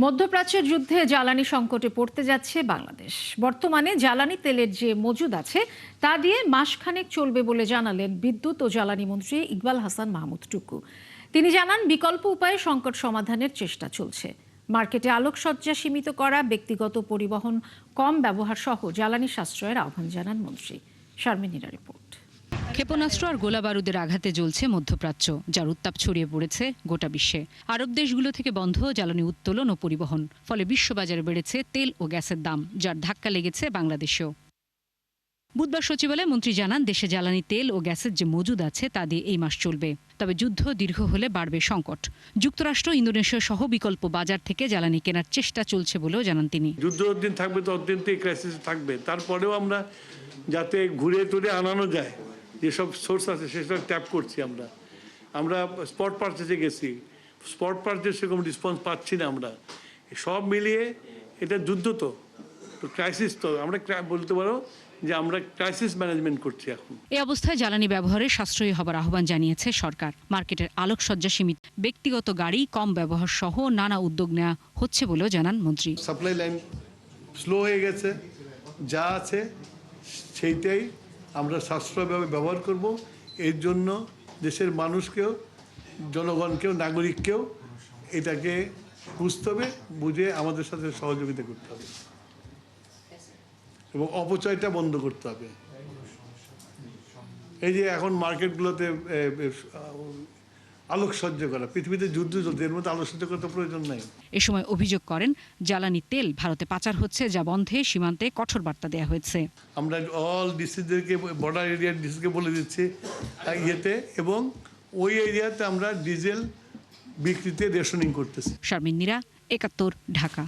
মধ্যপ্রাচ্যের যুদ্ধে জ্বালানি সংকটে পড়তে যাচ্ছে বাংলাদেশ। বর্তমানে জ্বালানি তেলের যে মজুদ আছে তা দিয়ে মাসখানেক চলবে বলে জানালেন বিদ্যুৎ ও জ্বালানি মন্ত্রী ইকবাল হাসান মাহমুদ টুকু। তিনি জানান, বিকল্প উপায়ে সংকট সমাধানের চেষ্টা চলছে। মার্কেটে আলোকসজ্জা সীমিত করা, ব্যক্তিগত পরিবহন কম ব্যবহার সহ জ্বালানি সাশ্রয়ের আহ্বান জানান মন্ত্রী। শারমিনীরা রিপোর্ট। ক্ষেপণাস্ত্র আর গোলাবারুদের আঘাতে জ্বলছে মধ্যপ্রাচ্য, যার উত্তাপ ছড়িয়ে পড়েছে গোটা বিশ্বে। আরব দেশগুলো থেকে বন্ধ জ্বালানি উত্তোলন ও পরিবহন, ফলে বিশ্ববাজারে বেড়েছে তেল ও গ্যাসের দাম, যার ধাক্কা লেগেছে বাংলাদেশেও। বুধবার সচিবালয়ে মন্ত্রী জানান, দেশে জ্বালানি তেল ও গ্যাসের যে মজুদ আছে তা দিয়ে এই মাস চলবে। তবে যুদ্ধ দীর্ঘ হলে বাড়বে সংকট। যুক্তরাষ্ট্র, ইন্দোনেশিয়া সহ বিকল্প বাজার থেকে জ্বালানি কেনার চেষ্টা চলছে বলেও জানান তিনি। যুদ্ধ যতদিন থাকবে ততদিন তো এই ক্রাইসিস থাকবে। তারপরেও আমরা যাতে ঘুরে টুরে আনানো যায়, যেসব সোর্স আছে সেসব ট্যাপ করছি। আমরা স্পট পারচেসে গেছি, স্পট পারচেস সেরকম রেসপন্স পাচ্ছি না। আমরা সব মিলিয়ে এটা যুদ্ধ, তো ক্রাইসিস, তো আমরা বলতে পারো যে আমরা ক্রাইসিস ম্যানেজমেন্ট করছি এখন। এই অবস্থায় জ্বালানি ব্যবহারে সাশ্রয়ী হবার আহ্বান জানিয়েছে সরকার। মার্কেটের আলোকসজ্জা সীমিত, ব্যক্তিগত গাড়ি কম ব্যবহার সহ নানা উদ্যোগ নেওয়া হচ্ছে বলেও জানান মন্ত্রী। সাপ্লাই লাইন স্লো হয়ে গেছে, যা আছে সেইটাই আমরা সাশ্রয়ভাবে ব্যবহার করব। এর জন্য দেশের মানুষকেও, জনগণকেও, নাগরিককেও এটাকে বুঝতে হবে, বুঝে আমাদের সাথে সহযোগিতা করতে হবে এবং অপচয়টা বন্ধ করতে হবে। এই যে এখন মার্কেটগুলোতে আলোকসজ্জা করা, পৃথিবীতে যুদ্ধ চলছে, এর মধ্যে আলোকসজ্জা করার প্রয়োজন নাই। এ সময় অভিযোগ করেন, জ্বালানি তেল ভারতে পাচার হচ্ছে, যা বন্ধে সীমান্তে কঠোর বার্তা দেওয়া হয়েছে। আমরা অল ডিসিদেরকে, বর্ডার এরিয়ার ডিসিকে বলে দিচ্ছি ইয়েতে, এবং ওই এরিয়াতে আমরা ডিজেল বিক্রিতে রেশনিং করতেছি। শারমিন নীরা, ৭১, ঢাকা।